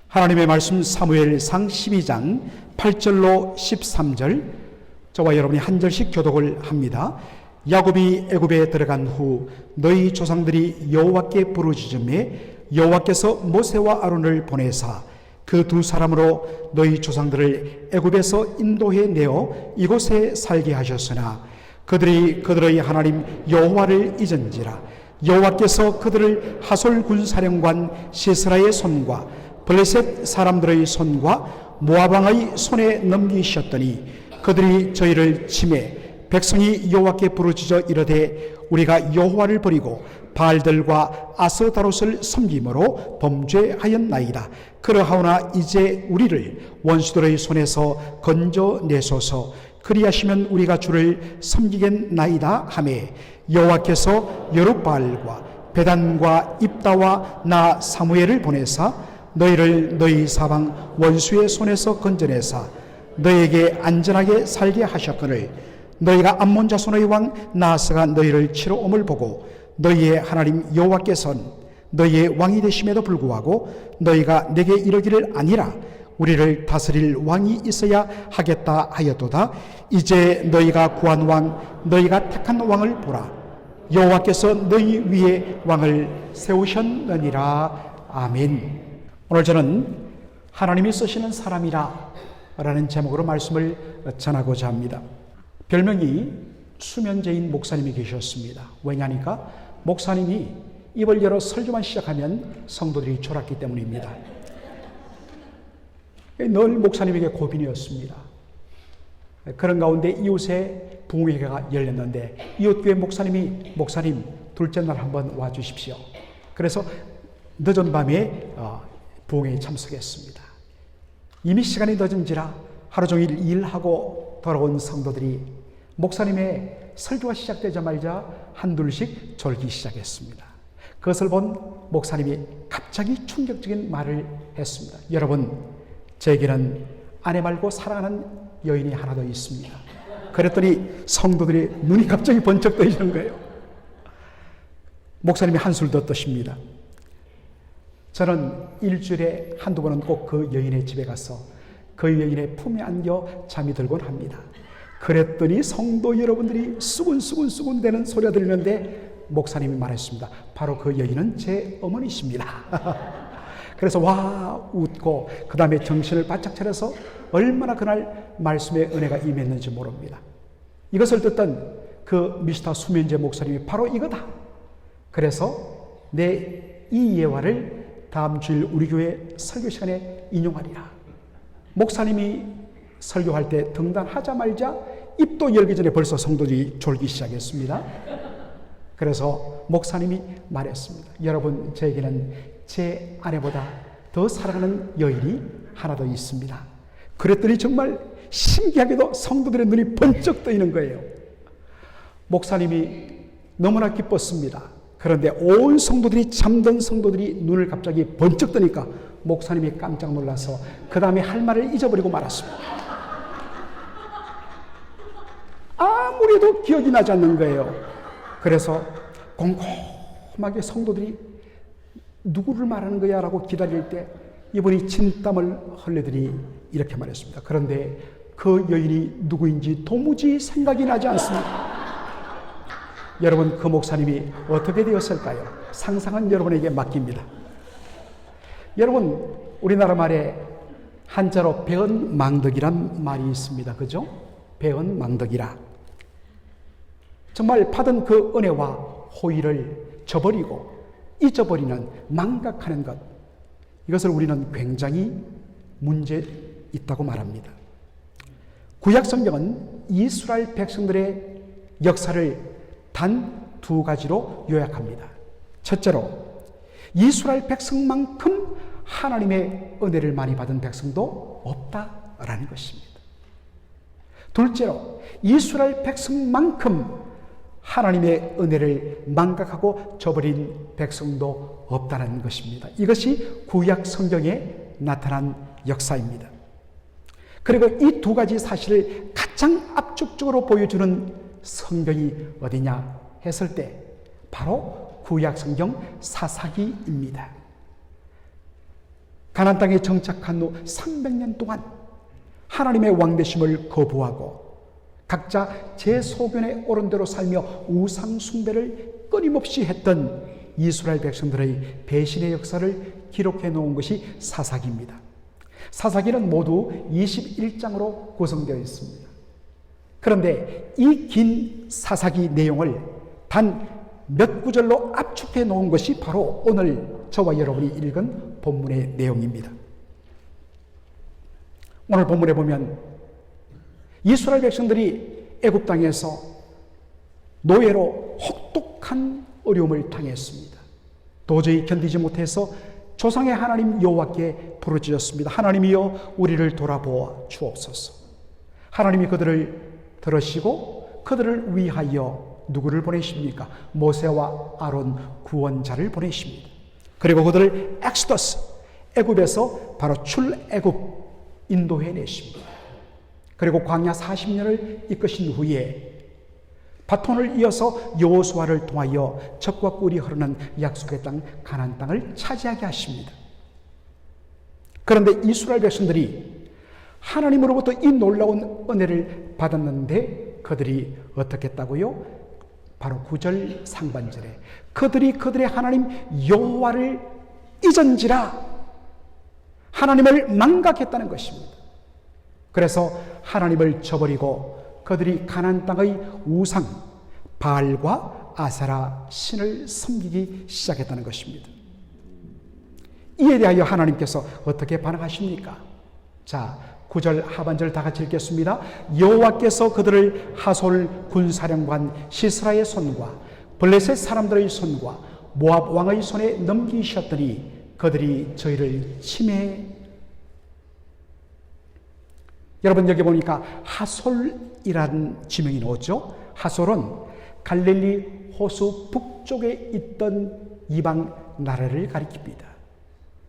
하나님의 말씀 사무엘상 12장 8절로 13절, 저와 여러분이 한 절씩 교독을 합니다. 야곱이 애굽에 들어간 후 너희 조상들이 여호와께 부르짖음에 여호와께서 모세와 아론을 보내사 그 두 사람으로 너희 조상들을 애굽에서 인도해 내어 이곳에 살게 하셨으나 그들이 그들의 하나님 여호와를 잊은지라 여호와께서 그들을 하솔 군사령관 시스라의 손과 블레셋 사람들의 손과 모압 왕의 손에 넘기셨더니 그들이 저희를 치매 백성이 여호와께 부르짖어 이르되 우리가 여호와를 버리고 바알들과 아스타롯을 섬김으로 범죄하였나이다. 그러하오나 이제 우리를 원수들의 손에서 건져내소서. 그리하시면 우리가 주를 섬기겠나이다 하매 여호와께서 여룹바알과 베단과 입다와 나 사무엘을 보내사 너희를 너희 사방 원수의 손에서 건져내사 너희에게 안전하게 살게 하셨거늘 너희가 암몬 자손의 왕 나하스가 너희를 치러 옴을 보고 너희의 하나님 여호와께서는 너희의 왕이 되심에도 불구하고 너희가 내게 이르기를 아니라 우리를 다스릴 왕이 있어야 하겠다 하였도다. 이제 너희가 구한 왕 너희가 택한 왕을 보라. 여호와께서 너희 위에 왕을 세우셨느니라. 아멘. 오늘 저는 하나님이 쓰시는 사람이라 라는 제목으로 말씀을 전하고자 합니다. 별명이 수면제인 목사님이 계셨습니다. 왜냐니까 목사님이 입을 열어 설교만 시작하면 성도들이 졸았기 때문입니다. 늘 목사님에게 고민이었습니다. 그런 가운데 이웃의 부흥회가 열렸는데 이웃교회 목사님이 목사님 둘째 날 한번 와주십시오. 그래서 늦은 밤에 부흥회에 참석했습니다. 이미 시간이 늦은지라 하루 종일 일하고 돌아온 성도들이 목사님의 설교가 시작되자마자 한둘씩 졸기 시작했습니다. 그것을 본 목사님이 갑자기 충격적인 말을 했습니다. 여러분, 저에게는 아내 말고 사랑하는 여인이 하나 더 있습니다. 그랬더니 성도들이 눈이 갑자기 번쩍 뜨이는 거예요. 목사님이 한술 더 뜨십니다. 저는 일주일에 한두 번은 꼭 그 여인의 집에 가서 그 여인의 품에 안겨 잠이 들곤 합니다. 그랬더니 성도 여러분들이 수군수군 대는 소리가 들리는데 목사님이 말했습니다. 바로 그 여인은 제 어머니십니다. 그래서 와 웃고 그 다음에 정신을 바짝 차려서 얼마나 그날 말씀의 은혜가 임했는지 모릅니다. 이것을 듣던 그 미스터 수면제 목사님이 바로 이거다. 그래서 내 이 예화를 다음 주일 우리 교회 설교 시간에 인용하리라. 목사님이 설교할 때 등단하자마자 입도 열기 전에 벌써 성도들이 졸기 시작했습니다. 그래서 목사님이 말했습니다. 여러분, 저에게는 제 아내보다 더 사랑하는 여인이 하나 더 있습니다. 그랬더니 정말 신기하게도 성도들의 눈이 번쩍 뜨이는 거예요. 목사님이 너무나 기뻤습니다. 그런데 온 성도들이 잠든 성도들이 눈을 갑자기 번쩍 뜨니까 목사님이 깜짝 놀라서 그 다음에 할 말을 잊어버리고 말았습니다. 아무래도 기억이 나지 않는 거예요. 그래서 곰곰하게 성도들이 누구를 말하는 거야 라고 기다릴 때 이분이 진땀을 흘리더니 이렇게 말했습니다. 그런데 그 여인이 누구인지 도무지 생각이 나지 않습니다. 여러분, 그 목사님이 어떻게 되었을까요? 상상은 여러분에게 맡깁니다. 여러분, 우리나라 말에 한자로 배은망덕이란 말이 있습니다. 그죠? 배은망덕이라. 정말 받은 그 은혜와 호의를 저버리고 잊어버리는 망각하는 것, 이것을 우리는 굉장히 문제 있다고 말합니다. 구약 성경은 이스라엘 백성들의 역사를 단 두 가지로 요약합니다. 첫째로 이스라엘 백성만큼 하나님의 은혜를 많이 받은 백성도 없다라는 것입니다. 둘째로 이스라엘 백성만큼 하나님의 은혜를 망각하고 저버린 백성도 없다는 것입니다. 이것이 구약 성경에 나타난 역사입니다. 그리고 이 두 가지 사실을 가장 압축적으로 보여주는 성경이 어디냐 했을 때 바로 구약 성경 사사기입니다. 가나안 땅에 정착한 후 300년 동안 하나님의 왕되심을 거부하고 각자 제 소견에 옳은 대로 살며 우상 숭배를 끊임없이 했던 이스라엘 백성들의 배신의 역사를 기록해 놓은 것이 사사기입니다. 사사기는 모두 21장으로 구성되어 있습니다. 그런데 이 긴 사사기 내용을 단 몇 구절로 압축해 놓은 것이 바로 오늘 저와 여러분이 읽은 본문의 내용입니다. 오늘 본문에 보면 이스라엘 백성들이 애굽 땅에서 노예로 혹독한 어려움을 당했습니다. 도저히 견디지 못해서 조상의 하나님 여호와께 부르짖었습니다. 하나님이여 우리를 돌아보아 주옵소서. 하나님이 그들을 들으시고 그들을 위하여 누구를 보내십니까? 모세와 아론 구원자를 보내십니다. 그리고 그들을 엑소더스, 애굽에서 바로 출애굽 인도해 내십니다. 그리고 광야 40년을 이끄신 후에 바톤을 이어서 여호수아를 통하여 젖과 꿀이 흐르는 약속의 땅 가나안 땅을 차지하게 하십니다. 그런데 이스라엘 백성들이 하나님으로부터 이 놀라운 은혜를 받았는데 그들이 어떻게 했다고요? 바로 9절 상반절에 그들의 하나님 여호와를 잊은지라 하나님을 망각했다는 것입니다. 그래서 하나님을 저버리고 그들이 가나안 땅의 우상 바알과 아세라 신을 섬기기 시작했다는 것입니다. 이에 대하여 하나님께서 어떻게 반응하십니까? 자, 9절 하반절 다 같이 읽겠습니다. 여호와께서 그들을 하솔 군사령관 시스라의 손과 블레셋 사람들의 손과 모압 왕의 손에 넘기셨더니 그들이 저희를 침해. 여러분 여기 보니까 하솔이라는 지명이 나오죠. 하솔은 갈릴리 호수 북쪽에 있던 이방 나라를 가리킵니다.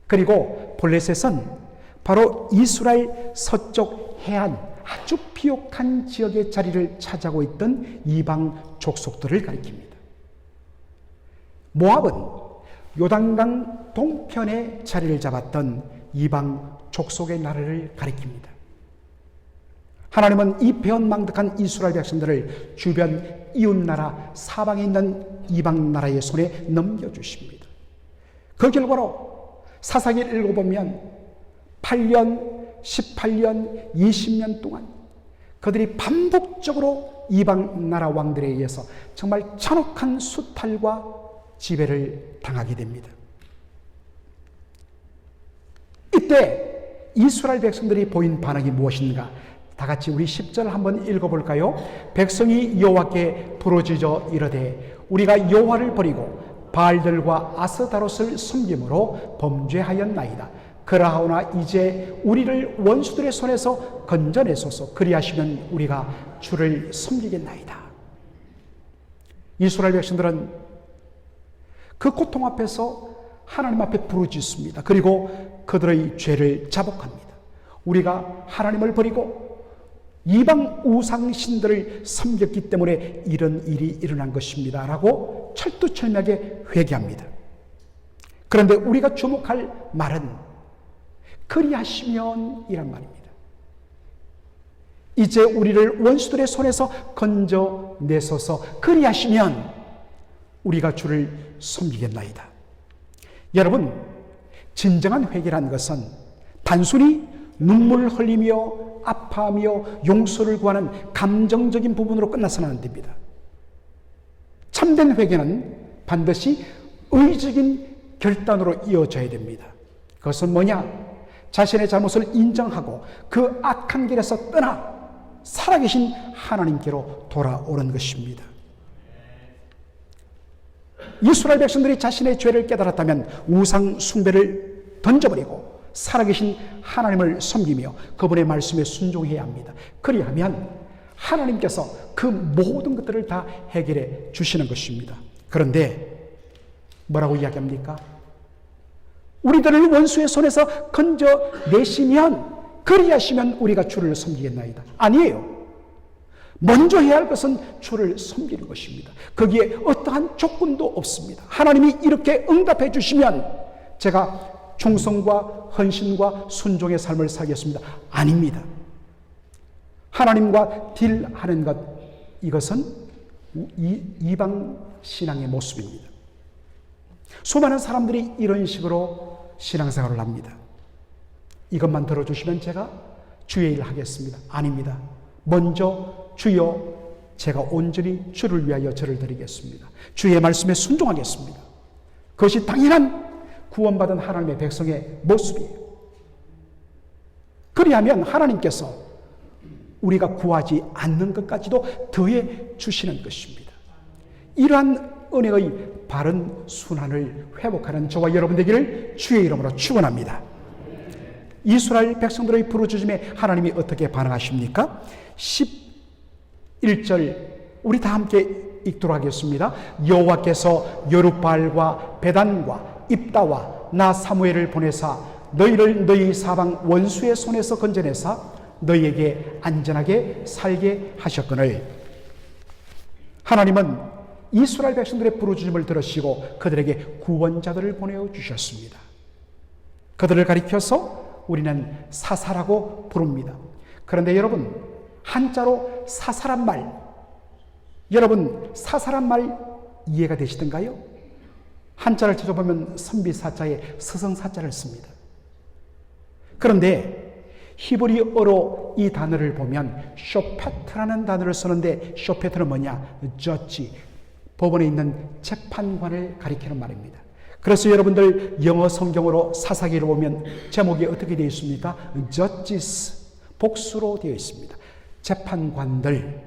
그리고 블레셋은 바로 이스라엘 서쪽 해안 아주 비옥한 지역의 자리를 차지하고 있던 이방 족속들을 가리킵니다. 모압은 요단강 동편에 자리를 잡았던 이방 족속의 나라를 가리킵니다. 하나님은 이 배은망덕한 이스라엘 백성들을 주변 이웃나라 사방에 있는 이방 나라의 손에 넘겨주십니다. 그 결과로 사사기를 읽어보면 8년, 18년, 20년 동안 그들이 반복적으로 이방 나라 왕들에 의해서 정말 잔혹한 수탈과 지배를 당하게 됩니다. 이때 이스라엘 백성들이 보인 반응이 무엇인가? 다 같이 우리 10절 한번 읽어볼까요? 백성이 여호와께 부르짖어 이르되 우리가 여호와를 버리고 바알들과 아스다롯을 섬김으로 범죄하였나이다. 그러하오나 이제 우리를 원수들의 손에서 건져내소서. 그리하시면 우리가 주를 섬기겠나이다. 이스라엘 백성들은 그 고통 앞에서 하나님 앞에 부르짖습니다. 그리고 그들의 죄를 자복합니다. 우리가 하나님을 버리고 이방 우상신들을 섬겼기 때문에 이런 일이 일어난 것입니다 라고 철두철미하게 회개합니다. 그런데 우리가 주목할 말은 그리하시면 이란 말입니다. 이제 우리를 원수들의 손에서 건져내소서. 그리하시면 우리가 주를 섬기겠나이다. 여러분, 진정한 회개란 것은 단순히 눈물 흘리며 아파하며 용서를 구하는 감정적인 부분으로 끝나서는 안 됩니다. 참된 회개는 반드시 의적인 결단으로 이어져야 됩니다. 그것은 뭐냐? 자신의 잘못을 인정하고 그 악한 길에서 떠나 살아계신 하나님께로 돌아오는 것입니다. 이스라엘 백성들이 자신의 죄를 깨달았다면 우상 숭배를 던져버리고 살아계신 하나님을 섬기며 그분의 말씀에 순종해야 합니다. 그리하면 하나님께서 그 모든 것들을 다 해결해 주시는 것입니다. 그런데 뭐라고 이야기합니까? 우리들을 원수의 손에서 건져내시면 그리하시면 우리가 주를 섬기겠나이다. 아니에요. 먼저 해야 할 것은 주를 섬기는 것입니다. 거기에 어떠한 조건도 없습니다. 하나님이 이렇게 응답해 주시면 제가 충성과 헌신과 순종의 삶을 살겠습니다. 아닙니다. 하나님과 딜하는 것, 이것은 이방 신앙의 모습입니다. 수많은 사람들이 이런 식으로 신앙생활을 합니다. 이것만 들어주시면 제가 주의 일을 하겠습니다. 아닙니다. 먼저 주여, 제가 온전히 주를 위하여 저를 드리겠습니다. 주의 말씀에 순종하겠습니다. 그것이 당연한 구원받은 하나님의 백성의 모습이에요. 그리하면 하나님께서 우리가 구하지 않는 것까지도 더해 주시는 것입니다. 이러한 은혜의 바른 순환을 회복하는 저와 여러분 되기를 주의 이름으로 축원합니다. 이스라엘 백성들의 부르짖음에 하나님이 어떻게 반응하십니까? 11절 우리 다 함께 읽도록 하겠습니다. 여호와께서 여룻바알과 베단과 입다와 나 사무엘을 보내사 너희를 너희 사방 원수의 손에서 건져내사 너희에게 안전하게 살게 하셨거늘. 하나님은 이스라엘 백성들의 부르짖음을 들으시고 그들에게 구원자들을 보내주셨습니다. 그들을 가리켜서 우리는 사사라고 부릅니다. 그런데 여러분, 한자로 사사란 말, 여러분 사사란 말 이해가 되시던가요? 한자를 찾아보면 선비사자에 서성사자를 씁니다. 그런데 히브리어로 이 단어를 보면 쇼페트라는 단어를 쓰는데, 쇼페트는 뭐냐? 저지, 법원에 있는 재판관을 가리키는 말입니다. 그래서 여러분들 영어 성경으로 사사기를 보면 제목이 어떻게 되어 있습니까? judges, 복수로 되어 있습니다. 재판관들.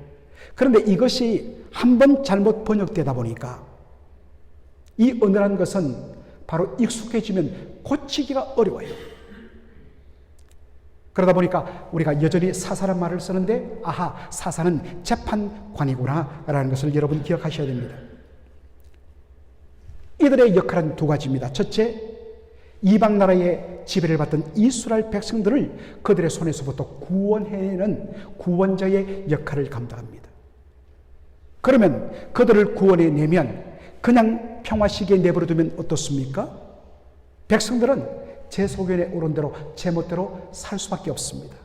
그런데 이것이 한번 잘못 번역되다 보니까 이 언어란 것은 바로 익숙해지면 고치기가 어려워요. 그러다 보니까 우리가 여전히 사사란 말을 쓰는데, 아하, 사사는 재판관이구나 라는 것을 여러분 기억하셔야 됩니다. 이들의 역할은 두 가지입니다. 첫째, 이방 나라의 지배를 받던 이스라엘 백성들을 그들의 손에서부터 구원해내는 구원자의 역할을 감당합니다. 그러면 그들을 구원해내면 그냥 평화시기에 내버려두면 어떻습니까? 백성들은 제 소견에 오른 대로 제 멋대로 살 수밖에 없습니다.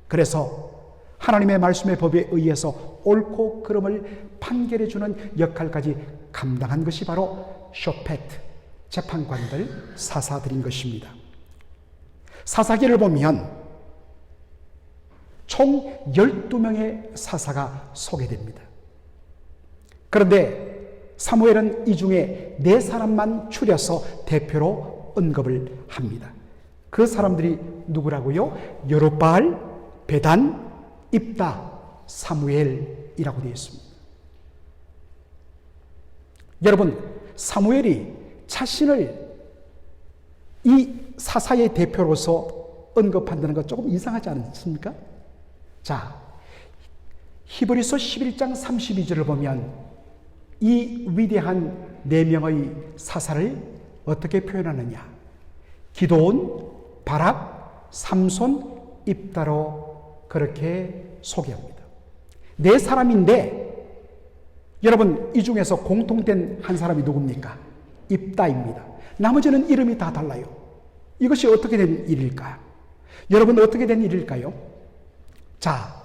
그래서 하나님의 말씀의 법에 의해서 옳고 그름을 판결해주는 역할까지 감당한 것이 바로 쇼페트, 재판관들, 사사들인 것입니다. 사사기를 보면 총 12명의 사사가 소개됩니다. 그런데 사무엘은 이 중에 4사람만 추려서 대표로 언급을 합니다. 그 사람들이 누구라고요? 여룻바알, 베단, 입다, 사무엘이라고 되어 있습니다. 여러분, 사무엘이 자신을 이 사사의 대표로서 언급한다는 것 조금 이상하지 않습니까? 자, 히브리서 11장 32절을 보면 이 위대한 4명의 사사를 어떻게 표현하느냐? 기드온, 바락, 삼손, 입다로 그렇게 소개합니다. 4사람인데 여러분, 이 중에서 공통된 한 사람이 누굽니까? 입다입니다. 나머지는 이름이 다 달라요. 이것이 어떻게 된 일일까요? 여러분, 어떻게 된 일일까요? 자,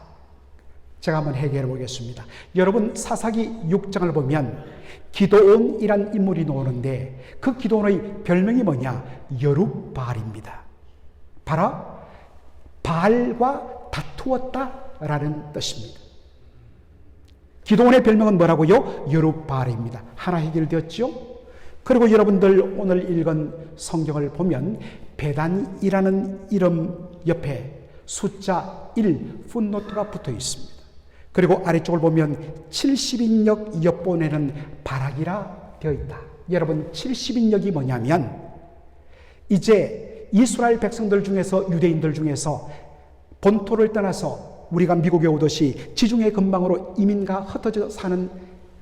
제가 한번 해결해 보겠습니다. 여러분, 사사기 6장을 보면 기드온이란 인물이 나오는데 그 기드온의 별명이 뭐냐? 여룻바알입니다. 바로 바알과 다투었다라는 뜻입니다. 기드온의 별명은 뭐라고요? 여룻바알입니다. 하나 해결되었죠? 그리고 여러분들 오늘 읽은 성경을 보면 베단이라는 이름 옆에 숫자 1 풋노트가 붙어 있습니다. 그리고 아래쪽을 보면 70인역 옆본에는 바락이라 되어 있다. 여러분, 70인역이 뭐냐면 이제 이스라엘 백성들 중에서, 유대인들 중에서 본토를 떠나서 우리가 미국에 오듯이 지중해 근방으로 이민가 흩어져 사는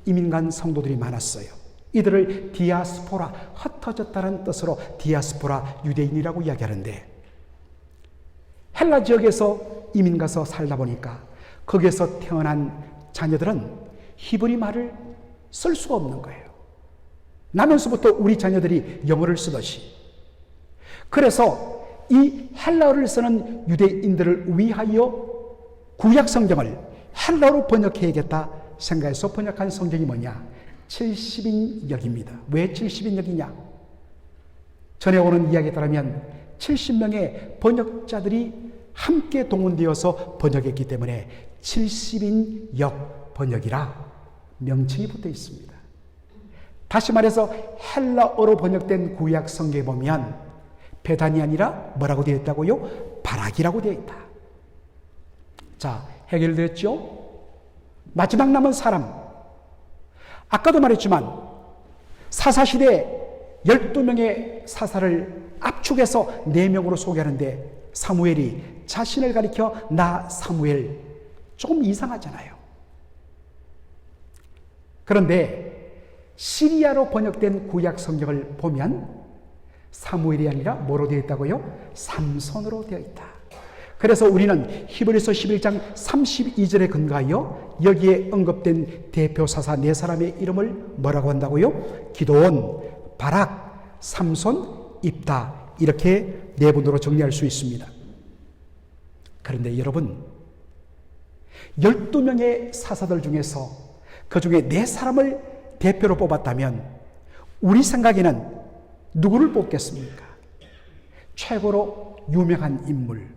이민간 성도들이 많았어요. 이들을 디아스포라, 흩어졌다는 뜻으로 디아스포라 유대인이라고 이야기하는데, 헬라 지역에서 이민 가서 살다 보니까 거기에서 태어난 자녀들은 히브리 말을 쓸 수가 없는 거예요. 나면서부터 우리 자녀들이 영어를 쓰듯이. 그래서 이 헬라어를 쓰는 유대인들을 위하여 구약 성경을 헬라어로 번역해야겠다 생각해서 번역한 성경이 뭐냐? 70인역입니다. 왜 70인역이냐? 전에 오는 이야기에 따르면 70명의 번역자들이 함께 동원되어서 번역했기 때문에 70인역 번역이라 명칭이 붙어 있습니다. 다시 말해서 헬라어로 번역된 구약 성경에 보면 베단이 아니라 뭐라고 되어 있다고요? 바락이라고 되어 있다. 자, 해결됐죠? 마지막 남은 사람. 아까도 말했지만 사사시대 12명의 사사를 압축해서 4명으로 소개하는데 사무엘이 자신을 가리켜 나 사무엘, 조금 이상하잖아요. 그런데 시리아로 번역된 구약 성경을 보면 사무엘이 아니라 뭐로 되어 있다고요? 삼손으로 되어 있다. 그래서 우리는 히브리서 11장 32절에 근거하여 여기에 언급된 대표 사사 4사람의 이름을 뭐라고 한다고요? 기드온, 바락, 삼손, 입다, 이렇게 4분으로 정리할 수 있습니다. 그런데 여러분, 12명의 사사들 중에서 그 중에 4사람을 대표로 뽑았다면 우리 생각에는 누구를 뽑겠습니까? 최고로 유명한 인물,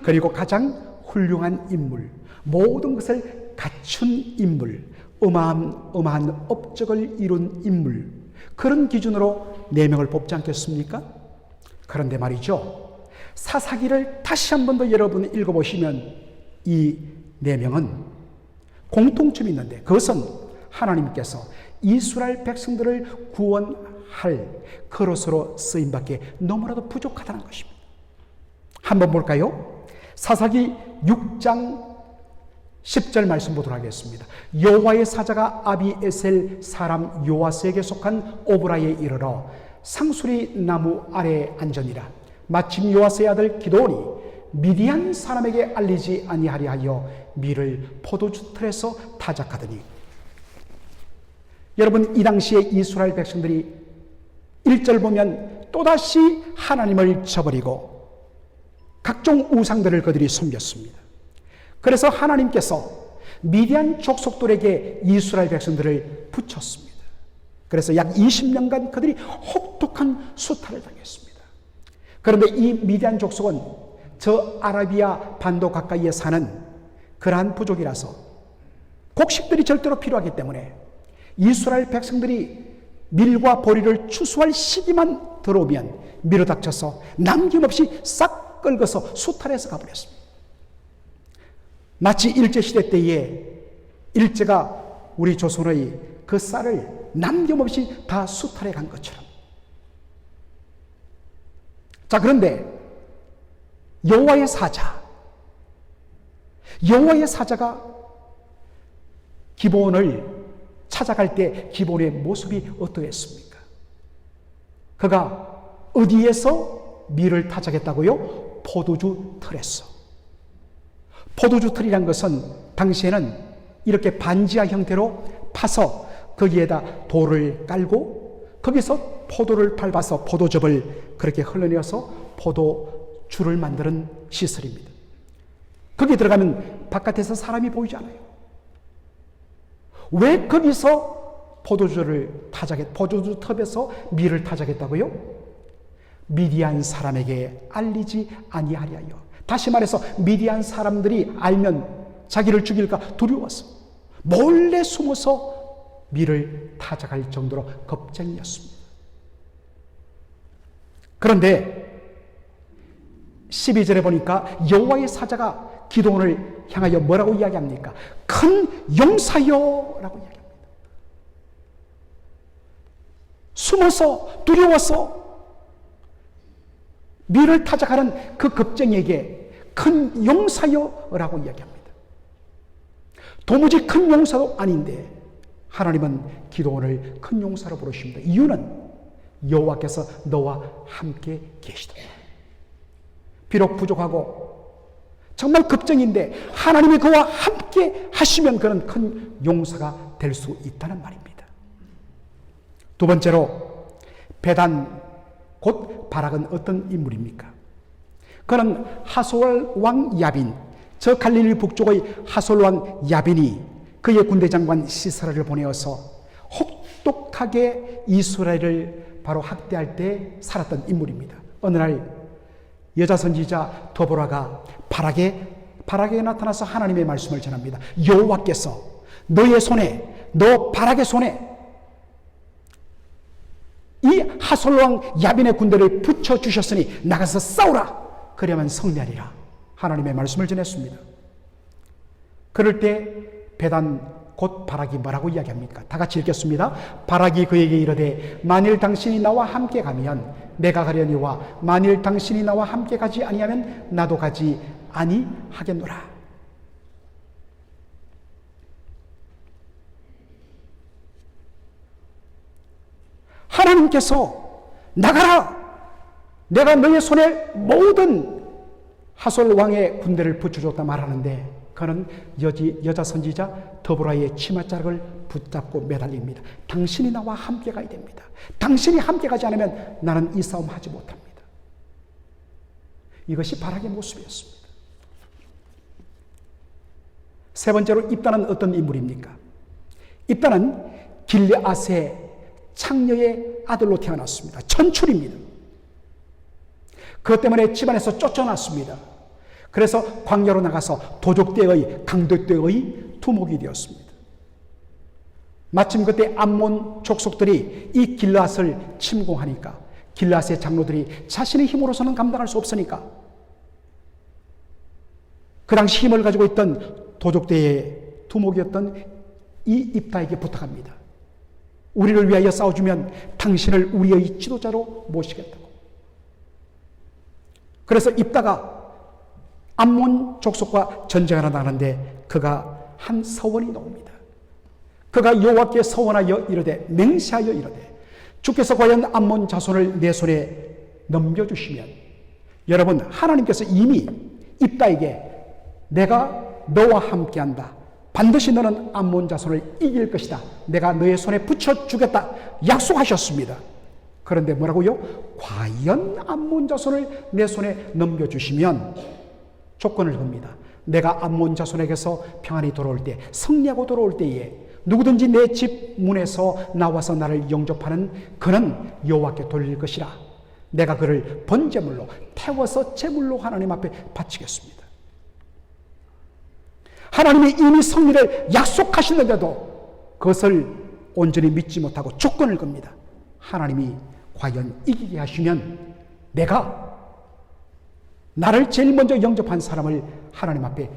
그리고 가장 훌륭한 인물, 모든 것을 갖춘 인물, 어마어마한 업적을 이룬 인물, 그런 기준으로 4명을 뽑지 않겠습니까? 그런데 말이죠, 사사기를 다시 한 번 더 여러분 읽어보시면 이 4명은 공통점이 있는데 그것은 하나님께서 이스라엘 백성들을 구원할 그릇으로 쓰임밖에 너무나도 부족하다는 것입니다. 한번 볼까요? 사사기 6장 10절 말씀 보도록 하겠습니다. 여호와의 사자가 아비에셀 사람 요아스에게 속한 오브라에 이르러 상수리 나무 아래에 앉으니라. 마침 요아스의 아들 기드온이 미디안 사람에게 알리지 아니하리 하여 밀을 포도주 틀에서 타작하더니. 여러분, 이 당시에 이스라엘 백성들이 1절 보면 또다시 하나님을 저버리고 각종 우상들을 그들이 섬겼습니다. 그래서 하나님께서 미디안 족속들에게 이스라엘 백성들을 붙였습니다. 그래서 약 20년간 그들이 혹독한 수탈을 당했습니다. 그런데 이 미디안 족속은 저 아라비아 반도 가까이에 사는 그러한 부족이라서 곡식들이 절대로 필요하기 때문에 이스라엘 백성들이 밀과 보리를 추수할 시기만 들어오면 밀어닥쳐서 남김없이 싹 긁어서 수탈해서 가버렸습니다. 마치 일제시대 때에 일제가 우리 조선의 그 쌀을 남김없이 다 수탈해 간 것처럼. 자, 그런데 여호와의 사자가 기브온을 찾아갈 때 기브온의 모습이 어떠했습니까? 그가 어디에서 밀을 타작했다고요? 포도주 틀에서. 포도주 틀이란 것은 당시에는 이렇게 반지하 형태로 파서 거기에다 돌을 깔고 거기서 포도를 밟아서 포도즙을 그렇게 흘러내어서 포도주를 만드는 시설입니다. 거기 들어가면 바깥에서 사람이 보이지 않아요. 왜 거기서 포도주 톱에서 밀을 타작했다고요? 미디안 사람에게 알리지 아니하리하여. 다시 말해서 미디안 사람들이 알면 자기를 죽일까 두려워서 몰래 숨어서 밀을 타작할 정도로 겁쟁이였습니다. 그런데 12절에 보니까 여호와의 사자가 기드온을 향하여 뭐라고 이야기합니까? 큰 용사여 라고 이야기합니다. 숨어서 두려워서 밀을 타작하는 그 겁쟁이에게 큰 용사여 라고 이야기합니다. 도무지 큰 용사도 아닌데 하나님은 기드온을 큰 용사로 부르십니다. 이유는 여호와께서 너와 함께 계시다. 비록 부족하고 정말 겁쟁인데 하나님이 그와 함께 하시면 그는 큰 용사가 될 수 있다는 말입니다. 두 번째로 베단 곧 바락은 어떤 인물입니까? 그는 하솔 왕 야빈, 저 갈릴리 북쪽의 하솔 왕 야빈이 그의 군대 장관 시스라를 보내어서 혹독하게 이스라엘을 바로 학대할 때 살았던 인물입니다. 어느 날 여자 선지자 더보라가 바락에 나타나서 하나님의 말씀을 전합니다. 여호와께서 너의 손에, 너 바락의 손에 이 하솔왕 야빈의 군대를 붙여주셨으니 나가서 싸우라. 그래야만 승리하리라. 하나님의 말씀을 전했습니다. 그럴 때 베단 곧 바락이 뭐라고 이야기합니까? 다 같이 읽겠습니다. 바락이 그에게 이르되 만일 당신이 나와 함께 가면 내가 가려니와 만일 당신이 나와 함께 가지 아니하면 나도 가지 아니하겠노라. 하나님께서 나가라! 내가 너의 손에 모든 하솔 왕의 군대를 붙여줬다 말하는데 그는 여자 선지자 더보라의 치맛자락을 붙잡고 매달립니다. 당신이 나와 함께 가야 됩니다. 당신이 함께 가지 않으면 나는 이 싸움 하지 못합니다. 이것이 바락의 모습이었습니다. 세 번째로 입다는 어떤 인물입니까? 입다는 길르앗의 창녀의 아들로 태어났습니다. 천출입니다. 그것 때문에 집안에서 쫓겨났습니다. 그래서 광야로 나가서 도적대의 강도대의 두목이 되었습니다. 마침 그때 암몬 족속들이 이 길르앗을 침공하니까 길르앗의 장로들이 자신의 힘으로서는 감당할 수 없으니까 그 당시 힘을 가지고 있던 도적대의 두목이었던 이 입다에게 부탁합니다. 우리를 위하여 싸워주면 당신을 우리의 지도자로 모시겠다고. 그래서 입다가 암몬 족속과 전쟁하러 나가는데 그가 한 서원이 나옵니다. 그가 여호와께 서원하여 이르되 맹세하여 이르되 주께서 과연 암몬 자손을 내 손에 넘겨주시면, 여러분 하나님께서 이미 입다에게 내가 너와 함께한다, 반드시 너는 암몬 자손을 이길 것이다, 내가 너의 손에 붙여주겠다 약속하셨습니다. 그런데 뭐라고요? 과연 암몬 자손을 내 손에 넘겨주시면 조건을 겁니다. 내가 암몬 자손에게서 평안히 돌아올 때, 승리하고 돌아올 때에 누구든지 내 집 문에서 나와서 나를 영접하는 그는 여호와께 돌릴 것이라. 내가 그를 번제물로 태워서 제물로 하나님 앞에 바치겠습니다. 하나님이 이미 승리를 약속하시는데도 그것을 온전히 믿지 못하고 조건을 겁니다. 하나님이 과연 이기게 하시면 내가 나를 제일 먼저 영접한 사람을 하나님 앞에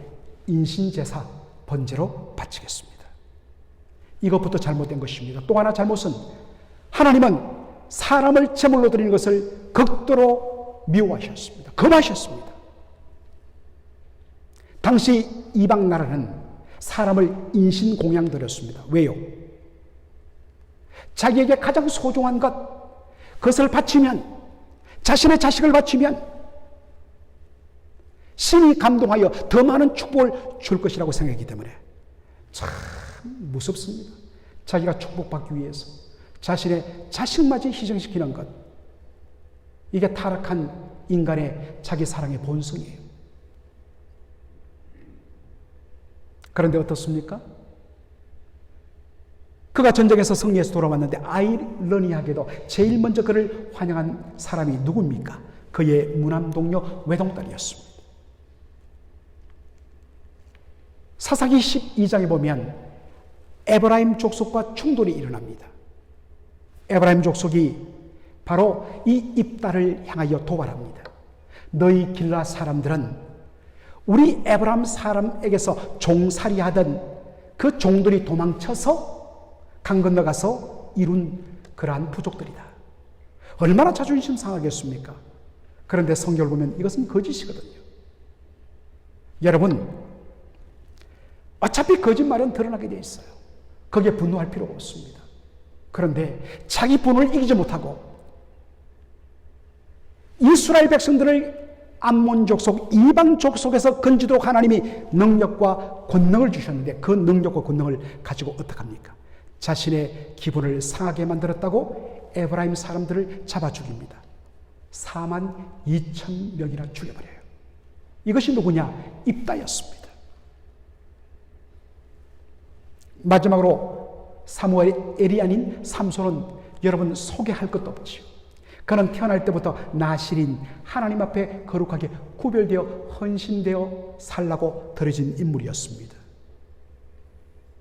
인신제사 번제로 바치겠습니다. 이것부터 잘못된 것입니다. 또 하나 잘못은, 하나님은 사람을 제물로 드리는 것을 극도로 미워하셨습니다. 금하셨습니다. 당시 이방 나라는 사람을 인신공양 드렸습니다. 왜요? 자기에게 가장 소중한 것, 그것을 바치면, 자신의 자식을 바치면 신이 감동하여 더 많은 축복을 줄 것이라고 생각하기 때문에 참 무섭습니다. 자기가 축복받기 위해서 자신의 자식마저 희생시키는 것, 이게 타락한 인간의 자기 사랑의 본성이에요. 그런데 어떻습니까? 그가 전쟁에서 승리해서 돌아왔는데 아이러니하게도 제일 먼저 그를 환영한 사람이 누굽니까? 그의 무남동료 외동딸이었습니다. 사사기 12장에 보면 에브라임 족속과 충돌이 일어납니다. 에브라임 족속이 바로 이 입다를 향하여 도발합니다. 너희 길라 사람들은 우리 에브라임 사람에게서 종살이하던 그 종들이 도망쳐서 강 건너가서 이룬 그러한 부족들이다. 얼마나 자존심 상하겠습니까? 그런데 성경을 보면 이것은 거짓이거든요. 여러분, 어차피 거짓말은 드러나게 돼 있어요. 거기에 분노할 필요가 없습니다. 그런데 자기 분노를 이기지 못하고 이스라엘 백성들을 암몬 족속, 이방 족속에서 건지도록 하나님이 능력과 권능을 주셨는데 그 능력과 권능을 가지고 어떡합니까? 자신의 기분을 상하게 만들었다고 에브라임 사람들을 잡아 죽입니다. 42,000명이나 죽여버려요. 이것이 누구냐? 입다였습니다. 마지막으로 사무엘이 아닌 삼손은 여러분 소개할 것도 없지요. 그는 태어날 때부터 나실인 하나님 앞에 거룩하게 구별되어 헌신되어 살라고 들여진 인물이었습니다.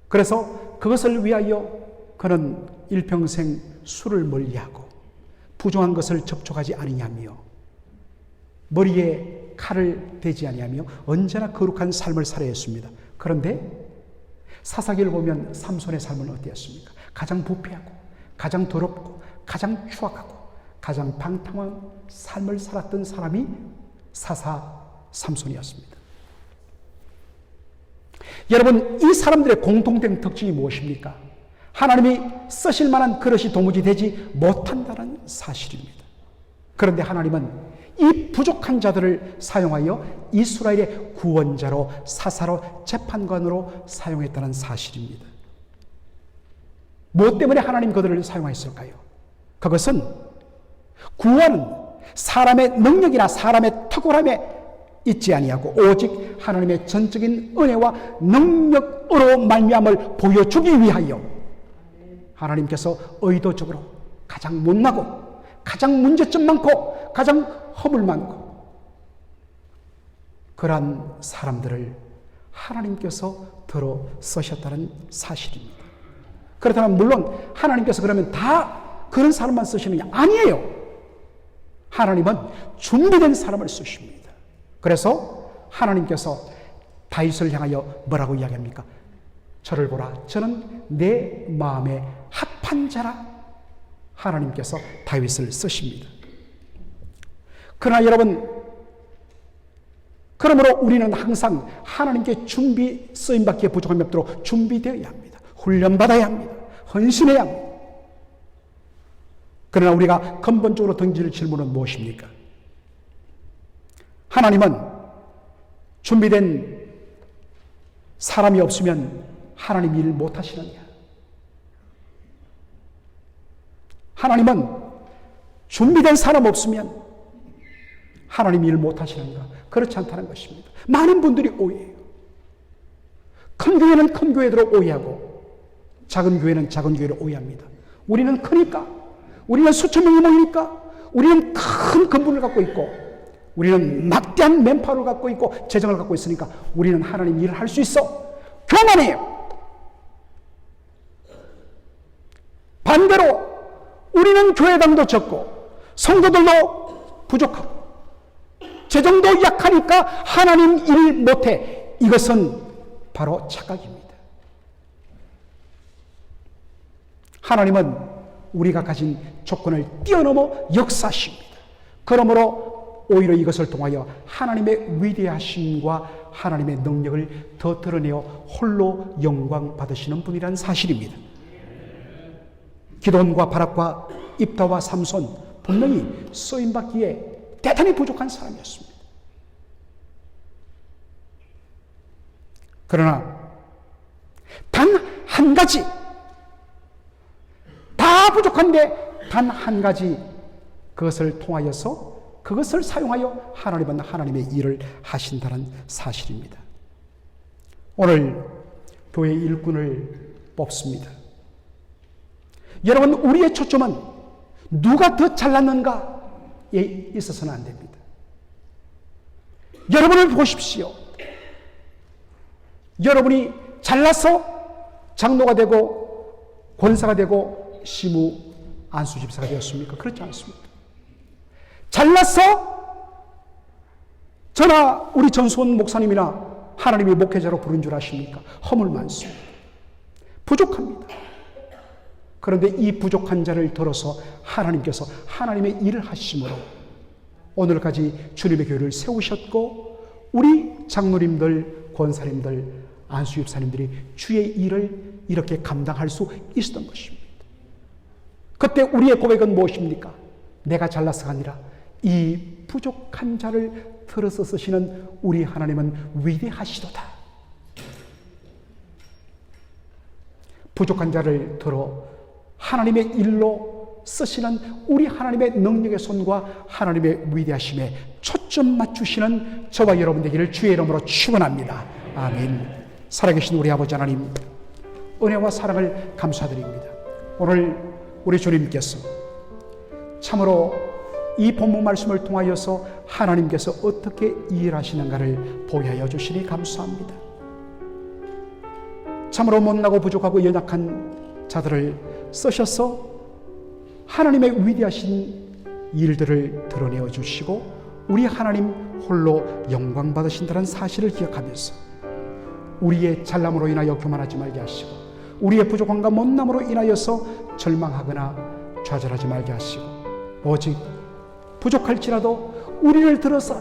그래서 그것을 위하여 그는 일평생 술을 멀리하고 부정한 것을 접촉하지 아니하며 머리에 칼을 대지 아니하며 언제나 거룩한 삶을 살아야 했습니다. 그런데 사사기를 보면 삼손의 삶은 어땠습니까? 가장 부패하고 가장 더럽고 가장 추악하고 가장 방탕한 삶을 살았던 사람이 사사 삼손이었습니다. 여러분, 이 사람들의 공통된 특징이 무엇입니까? 하나님이 쓰실 만한 그릇이 도무지 되지 못한다는 사실입니다. 그런데 하나님은 이 부족한 자들을 사용하여 이스라엘의 구원자로, 사사로, 재판관으로 사용했다는 사실입니다. 무엇 때문에 하나님 그들을 사용하였을까요? 그것은 구원은 사람의 능력이나 사람의 탁월함에 있지 아니하고 오직 하나님의 전적인 은혜와 능력으로 말미암을 보여주기 위하여 하나님께서 의도적으로 가장 못나고 가장 문제점 많고 가장 허물 많고 그러한 사람들을 하나님께서 들어 쓰셨다는 사실입니다. 그렇다면 물론 하나님께서 그러면 다 그런 사람만 쓰시느냐? 아니에요. 하나님은 준비된 사람을 쓰십니다. 그래서 하나님께서 다윗을 향하여 뭐라고 이야기합니까? 저를 보라, 저는 내 마음에 합한 자라. 하나님께서 다윗을 쓰십니다. 그러나 여러분, 그러므로 우리는 항상 하나님께 준비 쓰임받기에 부족함이 없도록 준비되어야 합니다. 훈련받아야 합니다. 헌신해야 합니다. 그러나 우리가 근본적으로 던질 질문은 무엇입니까? 하나님은 준비된 사람이 없으면 하나님 일 못하시느냐? 하나님은 준비된 사람 없으면 하나님 일 못하시는가? 그렇지 않다는 것입니다. 많은 분들이 오해해요. 큰 교회는 큰 교회대로 오해하고 작은 교회는 작은 교회로 오해합니다. 우리는 크니까, 우리는 수천 명이 모이니까, 우리는 큰 근본을 갖고 있고, 우리는 막대한 맨파워를 갖고 있고 재정을 갖고 있으니까 우리는 하나님 일을 할 수 있어. 교만해요. 반대로 우리는 교회당도 적고 성도들도 부족하고 재정도 약하니까 하나님 일 못해. 이것은 바로 착각입니다. 하나님은 우리가 가진 조건을 뛰어넘어 역사하십니다. 그러므로 오히려 이것을 통하여 하나님의 위대하심과 하나님의 능력을 더 드러내어 홀로 영광 받으시는 분이라는 사실입니다. 기돈과 바락과 입다와 삼손 분명히 쓰임받기에 대단히 부족한 사람이었습니다. 그러나 단 한 가지, 다 부족한데 단 한 가지, 그것을 통하여서 그것을 사용하여 하나님은 하나님의 일을 하신다는 사실입니다. 오늘 교회 일꾼을 뽑습니다. 여러분, 우리의 초점은 누가 더 잘났는가에 있어서는 안 됩니다. 여러분을 보십시오. 여러분이 잘나서 장로가 되고 권사가 되고 시무 안수집사가 되었습니까? 그렇지 않습니다. 잘나서 저나 우리 전수원 목사님이나 하나님이 목회자로 부른 줄 아십니까? 허물 많습니다. 부족합니다. 그런데 이 부족한 자를 들어서 하나님께서 하나님의 일을 하심으로 오늘까지 주님의 교회를 세우셨고 우리 장로님들, 권사님들, 안수집사님들이 주의 일을 이렇게 감당할 수 있었던 것입니다. 그때 우리의 고백은 무엇입니까? 내가 잘나서가 아니라 이 부족한 자를 들어서 쓰시는 우리 하나님은 위대하시도다. 부족한 자를 들어 하나님의 일로 쓰시는 우리 하나님의 능력의 손과 하나님의 위대하심에 초점 맞추시는 저와 여러분 되기를 주의 이름으로 축원합니다. 아멘. 살아계신 우리 아버지 하나님, 은혜와 사랑을 감사드립니다. 오늘 우리 주님께서 참으로 이 본문 말씀을 통하여서 하나님께서 어떻게 일하시는가를 보게 하여 주시니 감사합니다. 참으로 못나고 부족하고 연약한 자들을 쓰셔서 하나님의 위대하신 일들을 드러내어 주시고 우리 하나님 홀로 영광 받으신다는 사실을 기억하면서 우리의 잘남으로 인하여 교만하지 말게 하시고 우리의 부족함과 못남으로 인하여서 절망하거나 좌절하지 말게 하시고 오직 부족할지라도 우리를 들어서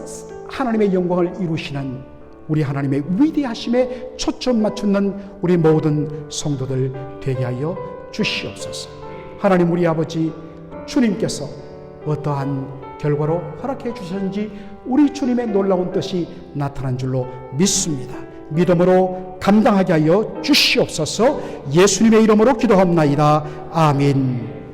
하나님의 영광을 이루시는 우리 하나님의 위대하심에 초점 맞추는 우리 모든 성도들 되게 하여 주시옵소서. 하나님 우리 아버지 주님께서 어떠한 결과로 허락해 주셨는지 우리 주님의 놀라운 뜻이 나타난 줄로 믿습니다. 믿음으로 감당하게 하여 주시옵소서. 예수님의 이름으로 기도합나이다. 아멘.